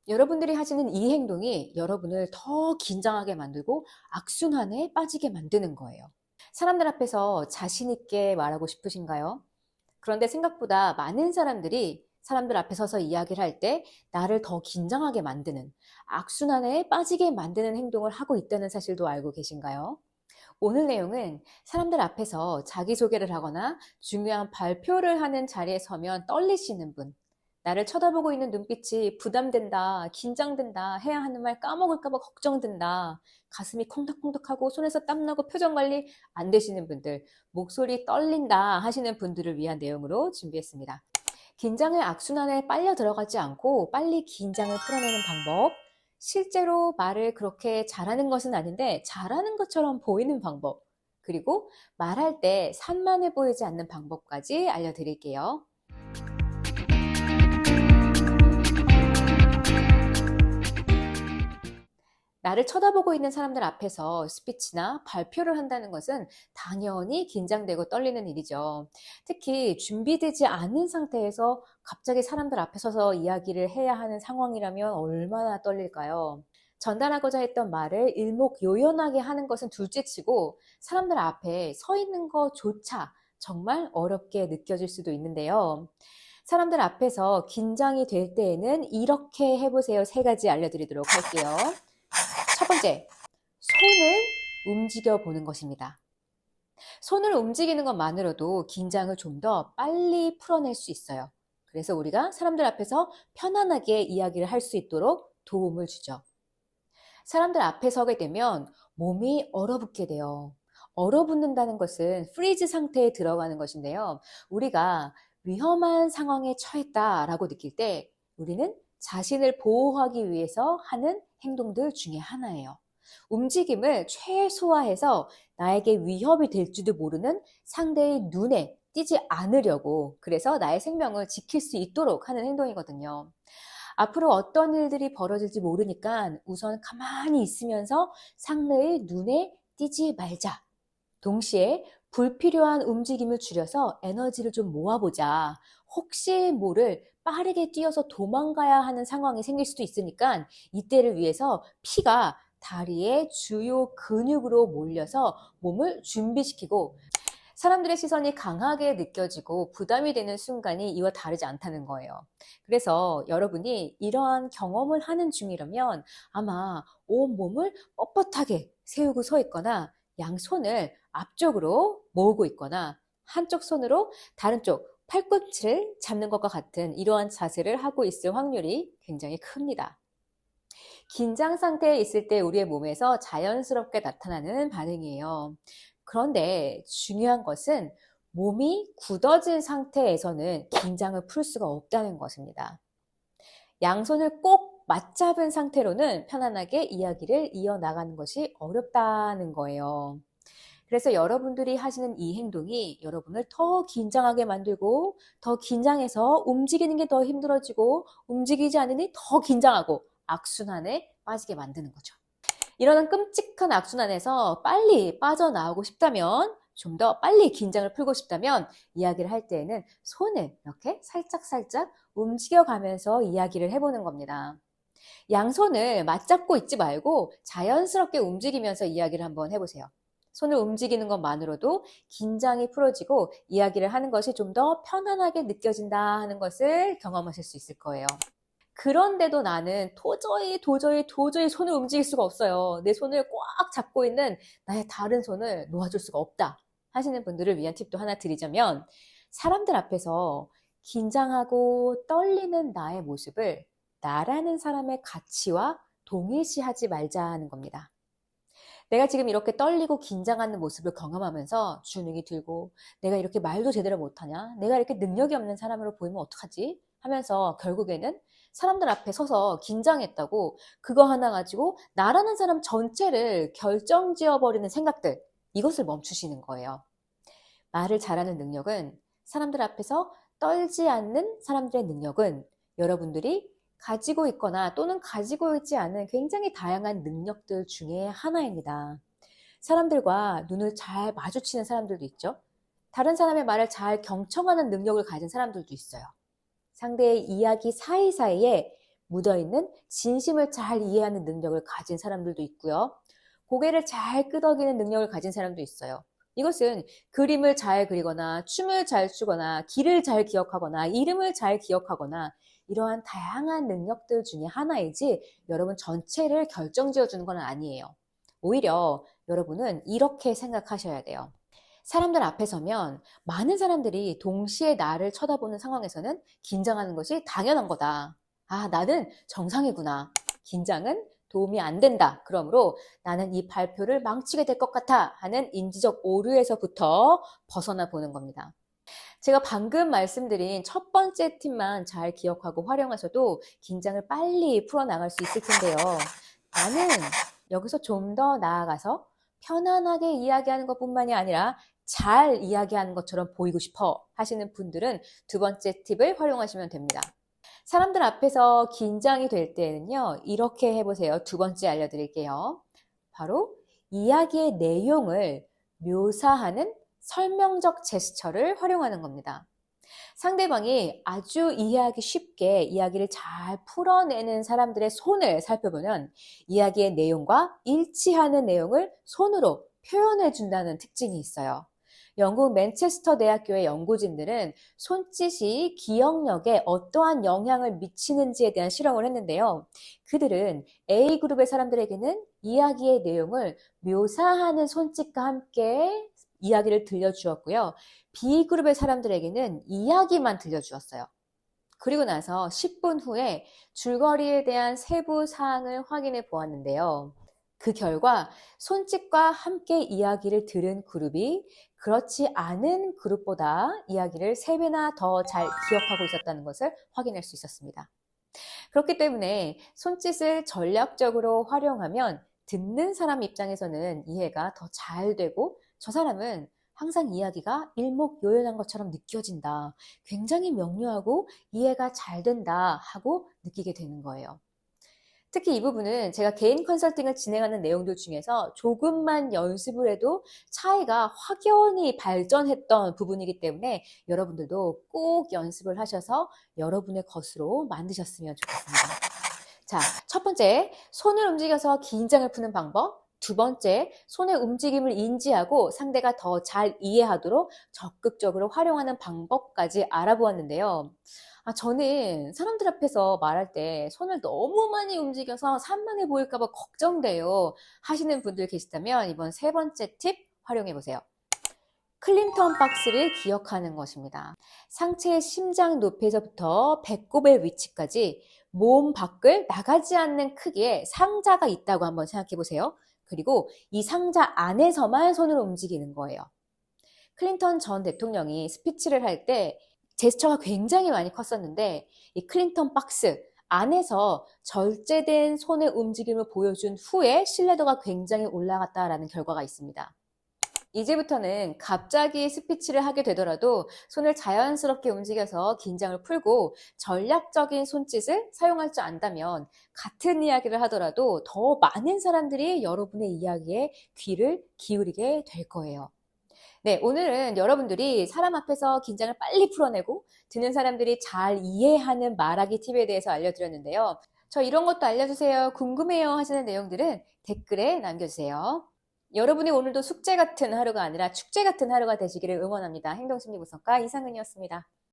여러분들이 하시는 이 행동이 여러분을 더 긴장하게 만들고 악순환에 빠지게 만드는 거예요. 사람들 앞에서 자신 있게 말하고 싶으신가요? 그런데 생각보다 많은 사람들이 사람들 앞에 서서 이야기를 할 때 나를 더 긴장하게 만드는, 악순환에 빠지게 만드는 행동을 하고 있다는 사실도 알고 계신가요? 오늘 내용은 사람들 앞에서 자기소개를 하거나 중요한 발표를 하는 자리에 서면 떨리시는 분, 나를 쳐다보고 있는 눈빛이 부담된다, 긴장된다, 해야 하는 말 까먹을까 봐 걱정된다, 가슴이 콩닥콩닥하고 손에서 땀나고 표정 관리 안 되시는 분들, 목소리 떨린다 하시는 분들을 위한 내용으로 준비했습니다. 긴장의 악순환에 빨려 들어가지 않고 빨리 긴장을 풀어내는 방법, 실제로 말을 그렇게 잘하는 것은 아닌데 잘하는 것처럼 보이는 방법, 그리고 말할 때 산만해 보이지 않는 방법까지 알려드릴게요. 나를 쳐다보고 있는 사람들 앞에서 스피치나 발표를 한다는 것은 당연히 긴장되고 떨리는 일이죠. 특히 준비되지 않은 상태에서 갑자기 사람들 앞에 서서 이야기를 해야 하는 상황이라면 얼마나 떨릴까요? 전달하고자 했던 말을 일목요연하게 하는 것은 둘째치고 사람들 앞에 서 있는 것조차 정말 어렵게 느껴질 수도 있는데요. 사람들 앞에서 긴장이 될 때에는 이렇게 해보세요. 3가지 알려드리도록 할게요. 첫 번째, 손을 움직여 보는 것입니다. 손을 움직이는 것만으로도 긴장을 좀 더 빨리 풀어낼 수 있어요. 그래서 우리가 사람들 앞에서 편안하게 이야기를 할 수 있도록 도움을 주죠. 사람들 앞에 서게 되면 몸이 얼어붙게 돼요. 얼어붙는다는 것은 프리즈 상태에 들어가는 것인데요. 우리가 위험한 상황에 처했다라고 느낄 때 우리는 자신을 보호하기 위해서 하는 행동들 중에 하나예요. 움직임을 최소화해서 나에게 위협이 될지도 모르는 상대의 눈에 띄지 않으려고, 그래서 나의 생명을 지킬 수 있도록 하는 행동이거든요. 앞으로 어떤 일들이 벌어질지 모르니까 우선 가만히 있으면서 상대의 눈에 띄지 말자. 동시에 불필요한 움직임을 줄여서 에너지를 좀 모아보자. 혹시 모를 빠르게 뛰어서 도망가야 하는 상황이 생길 수도 있으니까 이때를 위해서 피가 다리의 주요 근육으로 몰려서 몸을 준비시키고, 사람들의 시선이 강하게 느껴지고 부담이 되는 순간이 이와 다르지 않다는 거예요. 그래서 여러분이 이러한 경험을 하는 중이라면 아마 온몸을 뻣뻣하게 세우고 서 있거나 양손을 앞쪽으로 모으고 있거나 한쪽 손으로 다른 쪽 팔꿈치를 잡는 것과 같은 이러한 자세를 하고 있을 확률이 굉장히 큽니다. 긴장 상태에 있을 때 우리의 몸에서 자연스럽게 나타나는 반응이에요. 그런데 중요한 것은 몸이 굳어진 상태에서는 긴장을 풀 수가 없다는 것입니다. 양손을 꼭 맞잡은 상태로는 편안하게 이야기를 이어나가는 것이 어렵다는 거예요. 그래서 여러분들이 하시는 이 행동이 여러분을 더 긴장하게 만들고, 더 긴장해서 움직이는 게 더 힘들어지고, 움직이지 않으니 더 긴장하고 악순환에 빠지게 만드는 거죠. 이런 끔찍한 악순환에서 빨리 빠져나오고 싶다면, 좀 더 빨리 긴장을 풀고 싶다면 이야기를 할 때에는 손을 이렇게 살짝살짝 움직여가면서 이야기를 해보는 겁니다. 양손을 맞잡고 있지 말고 자연스럽게 움직이면서 이야기를 한번 해보세요. 손을 움직이는 것만으로도 긴장이 풀어지고 이야기를 하는 것이 좀 더 편안하게 느껴진다 하는 것을 경험하실 수 있을 거예요. 그런데도 나는 도저히 손을 움직일 수가 없어요. 내 손을 꽉 잡고 있는 나의 다른 손을 놓아줄 수가 없다 하시는 분들을 위한 팁도 하나 드리자면, 사람들 앞에서 긴장하고 떨리는 나의 모습을 나라는 사람의 가치와 동일시하지 말자는 겁니다. 내가 지금 이렇게 떨리고 긴장하는 모습을 경험하면서 주눅이 들고, 내가 이렇게 말도 제대로 못하냐? 내가 이렇게 능력이 없는 사람으로 보이면 어떡하지? 하면서 결국에는 사람들 앞에 서서 긴장했다고 그거 하나 가지고 나라는 사람 전체를 결정지어버리는 생각들, 이것을 멈추시는 거예요. 말을 잘하는 능력은, 사람들 앞에서 떨지 않는 사람들의 능력은 여러분들이 가지고 있거나 또는 가지고 있지 않은 굉장히 다양한 능력들 중에 하나입니다. 사람들과 눈을 잘 마주치는 사람들도 있죠. 다른 사람의 말을 잘 경청하는 능력을 가진 사람들도 있어요. 상대의 이야기 사이사이에 묻어있는 진심을 잘 이해하는 능력을 가진 사람들도 있고요. 고개를 잘 끄덕이는 능력을 가진 사람도 있어요. 이것은 그림을 잘 그리거나 춤을 잘 추거나 길을 잘 기억하거나 이름을 잘 기억하거나 이러한 다양한 능력들 중에 하나이지 여러분 전체를 결정지어 주는 건 아니에요. 오히려 여러분은 이렇게 생각하셔야 돼요. 사람들 앞에 서면 많은 사람들이 동시에 나를 쳐다보는 상황에서는 긴장하는 것이 당연한 거다. 아, 나는 정상이구나. 긴장은 도움이 안 된다. 그러므로 나는 이 발표를 망치게 될 것 같아 하는 인지적 오류에서부터 벗어나 보는 겁니다. 제가 방금 말씀드린 첫 번째 팁만 잘 기억하고 활용하셔도 긴장을 빨리 풀어나갈 수 있을 텐데요. 나는 여기서 좀 더 나아가서 편안하게 이야기하는 것뿐만이 아니라 잘 이야기하는 것처럼 보이고 싶어 하시는 분들은 두 번째 팁을 활용하시면 됩니다. 사람들 앞에서 긴장이 될 때는요, 이렇게 해보세요. 두 번째 알려드릴게요. 바로 이야기의 내용을 묘사하는 설명적 제스처를 활용하는 겁니다. 상대방이 아주 이해하기 쉽게 이야기를 잘 풀어내는 사람들의 손을 살펴보면 이야기의 내용과 일치하는 내용을 손으로 표현해 준다는 특징이 있어요. 영국 맨체스터 대학교의 연구진들은 손짓이 기억력에 어떠한 영향을 미치는지에 대한 실험을 했는데요. 그들은 A그룹의 사람들에게는 이야기의 내용을 묘사하는 손짓과 함께 이야기를 들려주었고요. B그룹의 사람들에게는 이야기만 들려주었어요. 그리고 나서 10분 후에 줄거리에 대한 세부 사항을 확인해 보았는데요. 그 결과 손짓과 함께 이야기를 들은 그룹이 그렇지 않은 그룹보다 이야기를 3배나 더 잘 기억하고 있었다는 것을 확인할 수 있었습니다. 그렇기 때문에 손짓을 전략적으로 활용하면 듣는 사람 입장에서는 이해가 더 잘 되고 저 사람은 항상 이야기가 일목요연한 것처럼 느껴진다. 굉장히 명료하고 이해가 잘 된다 하고 느끼게 되는 거예요. 특히 이 부분은 제가 개인 컨설팅을 진행하는 내용들 중에서 조금만 연습을 해도 차이가 확연히 발전했던 부분이기 때문에 여러분들도 꼭 연습을 하셔서 여러분의 것으로 만드셨으면 좋겠습니다. 자, 첫 번째, 손을 움직여서 긴장을 푸는 방법. 두 번째, 손의 움직임을 인지하고 상대가 더 잘 이해하도록 적극적으로 활용하는 방법까지 알아보았는데요. 저는 사람들 앞에서 말할 때 손을 너무 많이 움직여서 산만해 보일까 봐 걱정돼요 하시는 분들 계시다면 이번 세 번째 팁 활용해 보세요. 클린턴 박스를 기억하는 것입니다. 상체의 심장 높이에서부터 배꼽의 위치까지 몸 밖을 나가지 않는 크기의 상자가 있다고 한번 생각해 보세요. 그리고 이 상자 안에서만 손을 움직이는 거예요. 클린턴 전 대통령이 스피치를 할 때 제스처가 굉장히 많이 컸었는데 이 클린턴 박스 안에서 절제된 손의 움직임을 보여준 후에 신뢰도가 굉장히 올라갔다라는 결과가 있습니다. 이제부터는 갑자기 스피치를 하게 되더라도 손을 자연스럽게 움직여서 긴장을 풀고 전략적인 손짓을 사용할 줄 안다면 같은 이야기를 하더라도 더 많은 사람들이 여러분의 이야기에 귀를 기울이게 될 거예요. 네, 오늘은 여러분들이 사람 앞에서 긴장을 빨리 풀어내고 듣는 사람들이 잘 이해하는 말하기 팁에 대해서 알려드렸는데요. 저 이런 것도 알려주세요, 궁금해요 하시는 내용들은 댓글에 남겨주세요. 여러분이 오늘도 숙제 같은 하루가 아니라 축제 같은 하루가 되시기를 응원합니다. 행동심리분석가 이상은이었습니다.